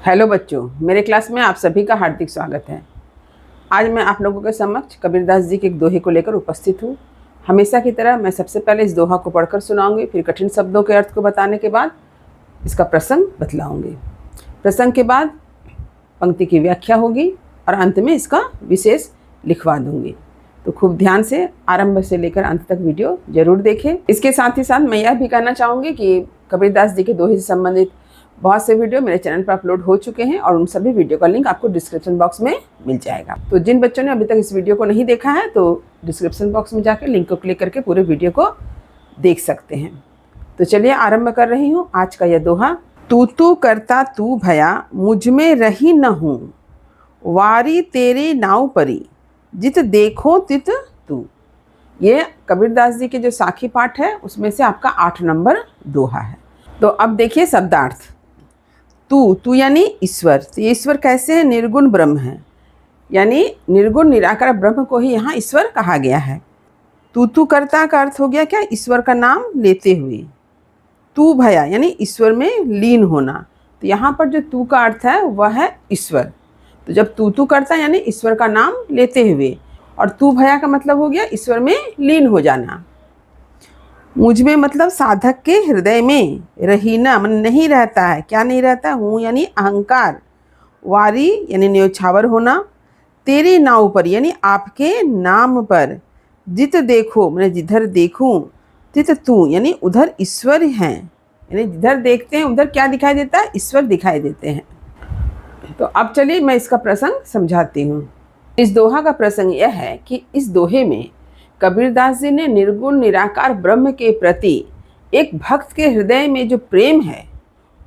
Hello बच्चों, मेरे class में आप सभी का हार्दिक स्वागत है। आज मैं आप लोगों के समक्ष कबीरदास जी के एक दोहे को लेकर उपस्थित हूँ। हमेशा की तरह मैं सबसे पहले इस दोहा को पढ़कर सुनाऊंगी, फिर कठिन शब्दों के अर्थ को बताने के बाद इसका प्रसंग बतलाऊंगी। प्रसंग के बाद पंक्ति की व्याख्या होगी और अंत में इसका विशेष लिखवा दूंगी। तो खूब ध्यान से आरंभ से लेकर अंत तक वीडियो जरूर देखें। इसके साथ ही साथ मैं यह भी कहना चाहूँगी कि कबीरदास जी के दोहे से संबंधित बहुत से वीडियो मेरे चैनल पर अपलोड हो चुके हैं और उन सभी वीडियो का लिंक आपको डिस्क्रिप्शन बॉक्स में मिल जाएगा। तो जिन बच्चों ने अभी तक इस वीडियो को नहीं देखा है तो डिस्क्रिप्शन बॉक्स में जाकर लिंक को क्लिक करके पूरे वीडियो को देख सकते हैं। तो चलिए आरंभ कर रही हूँ आज का यह दोहा। तू करता तू भया, मुझ में रही न हूँ, वारी तेरी नाव परी, जित देखो तित तू। ये कबीरदास जी के जो साखी पाठ है उसमें से आपका 8 नंबर दोहा है। तो अब देखिए शब्दार्थ। तू यानी ईश्वर। तो ये ईश्वर कैसे है? निर्गुण ब्रह्म है, यानी निर्गुण निराकार ब्रह्म को ही यहाँ ईश्वर कहा गया है। तू करता का अर्थ हो गया क्या? ईश्वर का नाम लेते हुए। तू भया यानी ईश्वर में लीन होना। तो यहाँ पर जो तू का अर्थ है वह है ईश्वर। तो जब तू करता यानी ईश्वर का नाम लेते हुए, और तू भया का मतलब हो गया ईश्वर में लीन हो जाना। मुझ में मतलब साधक के हृदय में, रहीना मन नहीं रहता है। क्या नहीं रहता? हूँ यानी अहंकार, वारी यानी न्योछावर होना, तेरी नाव पर यानी आपके नाम पर, जित देखो मैंने जिधर देखूं, तित तू यानी उधर ईश्वर हैं, यानी जिधर देखते हैं उधर क्या दिखाई देता है? ईश्वर दिखाई देते हैं। तो अब चलिए मैं इसका प्रसंग समझाती हूँ। इस दोहा का प्रसंग यह है कि इस दोहे में कबीरदास जी ने निर्गुण निराकार ब्रह्म के प्रति एक भक्त के हृदय में जो प्रेम है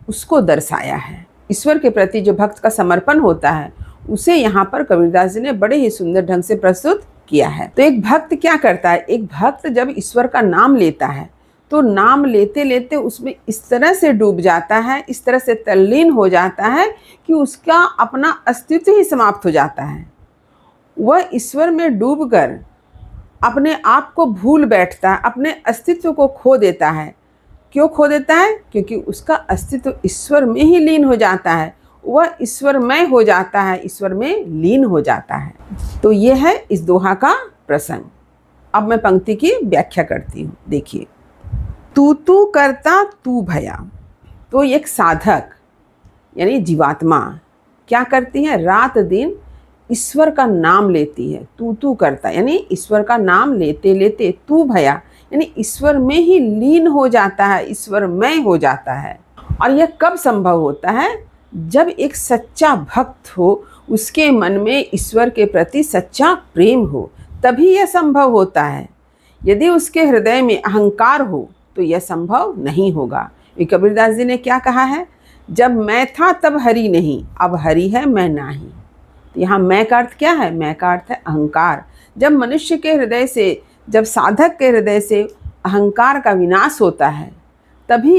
उसको दर्शाया है। ईश्वर के प्रति जो भक्त का समर्पण होता है उसे यहाँ पर कबीरदास जी ने बड़े ही सुंदर ढंग से प्रस्तुत किया है। तो एक भक्त क्या करता है? एक भक्त जब ईश्वर का नाम लेता है तो नाम लेते लेते उसमें इस तरह से डूब जाता है, इस तरह से तल्लीन हो जाता है कि उसका अपना अस्तित्व ही समाप्त हो जाता है। वह ईश्वर में डूबकर अपने आप को भूल बैठता है, अपने अस्तित्व को खो देता है। क्यों खो देता है? क्योंकि उसका अस्तित्व ईश्वर में ही लीन हो जाता है। वह ईश्वरमय हो जाता है, ईश्वर में लीन हो जाता है। तो ये है इस दोहा का प्रसंग। अब मैं पंक्ति की व्याख्या करती हूँ। देखिए, तू करता तू भया। तो एक साधक यानी जीवात्मा क्या करती है? रात दिन ईश्वर का नाम लेती है। तू करता यानी ईश्वर का नाम लेते लेते तू भया यानी ईश्वर में ही लीन हो जाता है, ईश्वरमय हो जाता है। और यह कब संभव होता है? जब एक सच्चा भक्त हो, उसके मन में ईश्वर के प्रति सच्चा प्रेम हो, तभी यह संभव होता है। यदि उसके हृदय में अहंकार हो तो यह संभव नहीं होगा। कबीरदास जी ने क्या कहा है? जब मैं था तब हरि नहीं, अब हरि है मैं नाही। यहाँ मैं का अर्थ क्या है? मैं का अर्थ है अहंकार। जब मनुष्य के हृदय से, जब साधक के हृदय से अहंकार का विनाश होता है तभी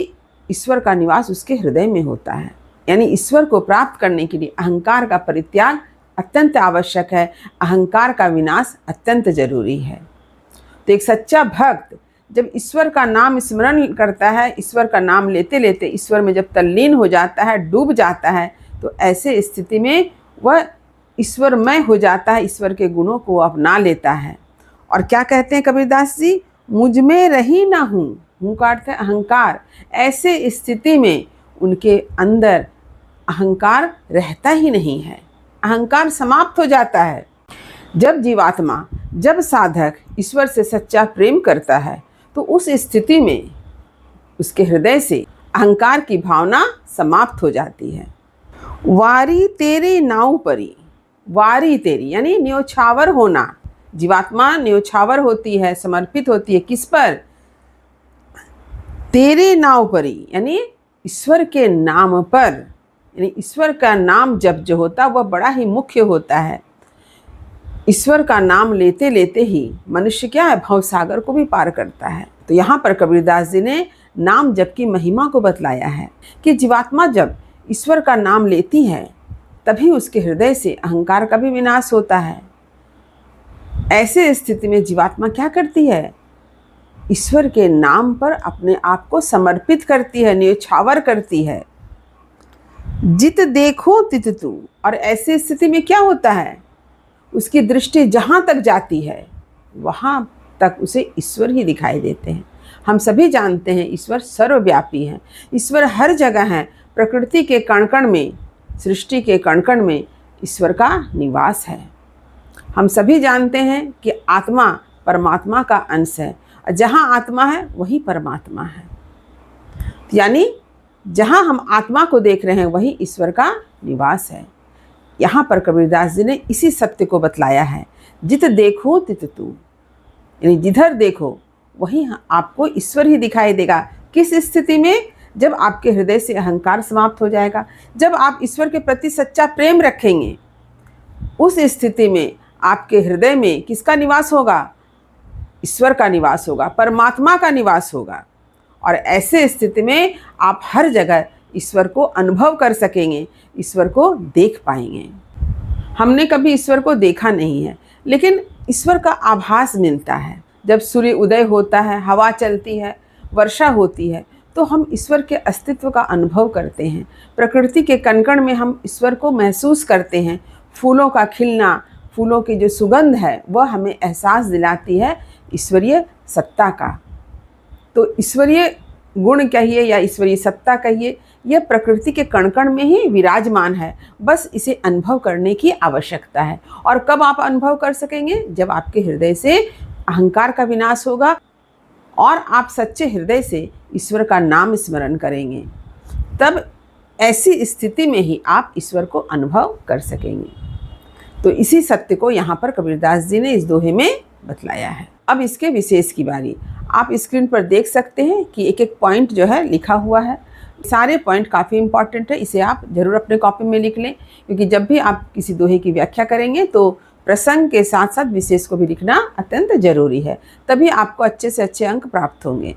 ईश्वर का निवास उसके हृदय में होता है। यानी ईश्वर को प्राप्त करने के लिए अहंकार का परित्याग अत्यंत आवश्यक है, अहंकार का विनाश अत्यंत जरूरी है। तो एक सच्चा भक्त जब ईश्वर का नाम स्मरण करता है, ईश्वर का नाम लेते लेते ईश्वर में जब तल्लीन हो जाता है, डूब जाता है, तो ऐसे स्थिति में वह ईश्वरमय हो जाता है, ईश्वर के गुणों को अपना लेता है। और क्या कहते हैं कबीरदास जी? मुझ में रही ना हूँ। हूँ का अर्थ है अहंकार। ऐसे स्थिति में उनके अंदर अहंकार रहता ही नहीं है, अहंकार समाप्त हो जाता है। जब जीवात्मा, जब साधक ईश्वर से सच्चा प्रेम करता है तो उस स्थिति में उसके हृदय से अहंकार की भावना समाप्त हो जाती है। वारी तेरी नाव परी, वारी तेरी यानी न्योछावर होना। जीवात्मा न्योछावर होती है, समर्पित होती है किस पर? तेरे नाव परी यानी ईश्वर के नाम पर। यानी ईश्वर का नाम जब जो होता वह बड़ा ही मुख्य होता है। ईश्वर का नाम लेते लेते ही मनुष्य क्या है? भवसागर को भी पार करता है। तो यहाँ पर कबीरदास जी ने नाम जप की महिमा को बतलाया है कि जीवात्मा जब ईश्वर का नाम लेती है तभी उसके हृदय से अहंकार का भी विनाश होता है। ऐसे स्थिति में जीवात्मा क्या करती है? ईश्वर के नाम पर अपने आप को समर्पित करती है, न्योछावर करती है। जित देखो तित तू। और ऐसी स्थिति में क्या होता है, उसकी दृष्टि जहाँ तक जाती है वहाँ तक उसे ईश्वर ही दिखाई देते हैं। हम सभी जानते हैं ईश्वर सर्वव्यापी है, ईश्वर हर जगह है। प्रकृति के कण कण में, सृष्टि के कण कण में ईश्वर का निवास है। हम सभी जानते हैं कि आत्मा परमात्मा का अंश है, और जहाँ आत्मा है वही परमात्मा है। यानी जहाँ हम आत्मा को देख रहे हैं वही ईश्वर का निवास है। यहाँ पर कबीरदास जी ने इसी सत्य को बतलाया है, जित देखो तित तू। यानी जिधर देखो वही आपको ईश्वर ही दिखाई देगा। किस स्थिति में? जब आपके हृदय से अहंकार समाप्त हो जाएगा, जब आप ईश्वर के प्रति सच्चा प्रेम रखेंगे, उस स्थिति में आपके हृदय में किसका निवास होगा? ईश्वर का निवास होगा, परमात्मा का निवास होगा। और ऐसे स्थिति में आप हर जगह ईश्वर को अनुभव कर सकेंगे, ईश्वर को देख पाएंगे। हमने कभी ईश्वर को देखा नहीं है, लेकिन ईश्वर का आभास मिलता है। जब सूर्य उदय होता है, हवा चलती है, वर्षा होती है, तो हम ईश्वर के अस्तित्व का अनुभव करते हैं। प्रकृति के कण कण में हम ईश्वर को महसूस करते हैं। फूलों का खिलना, फूलों की जो सुगंध है वह हमें एहसास दिलाती है ईश्वरीय सत्ता का। तो ईश्वरीय गुण कहिए या ईश्वरीय सत्ता कहिए, यह प्रकृति के कण कण में ही विराजमान है। बस इसे अनुभव करने की आवश्यकता है। और कब आप अनुभव कर सकेंगे? जब आपके हृदय से अहंकार का विनाश होगा और आप सच्चे हृदय से ईश्वर का नाम स्मरण करेंगे, तब ऐसी स्थिति में ही आप ईश्वर को अनुभव कर सकेंगे। तो इसी सत्य को यहाँ पर कबीरदास जी ने इस दोहे में बतलाया है। अब इसके विशेष की बारी। आप स्क्रीन पर देख सकते हैं कि एक एक पॉइंट जो है लिखा हुआ है। सारे पॉइंट काफ़ी इंपॉर्टेंट है, इसे आप ज़रूर अपने कॉपी में लिख लें, क्योंकि जब भी आप किसी दोहे की व्याख्या करेंगे तो प्रसंग के साथ साथ विशेष को भी लिखना अत्यंत जरूरी है, तभी आपको अच्छे से अच्छे अंक प्राप्त होंगे।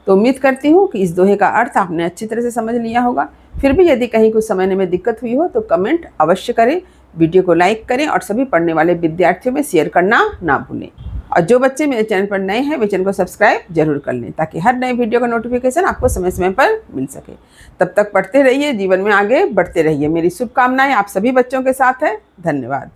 तो उम्मीद करती हूँ कि इस दोहे का अर्थ आपने अच्छी तरह से समझ लिया होगा। फिर भी यदि कहीं कुछ समझने में दिक्कत हुई हो तो कमेंट अवश्य करें, वीडियो को लाइक करें और सभी पढ़ने वाले विद्यार्थियों में शेयर करना ना भूलें। और जो बच्चे मेरे चैनल पर नए हैं वे चैनल को सब्सक्राइब जरूर कर लें, ताकि हर नए वीडियो का नोटिफिकेशन आपको समय समय पर मिल सके। तब तक पढ़ते रहिए, जीवन में आगे बढ़ते रहिए। मेरी शुभकामनाएं आप सभी बच्चों के साथ है। धन्यवाद।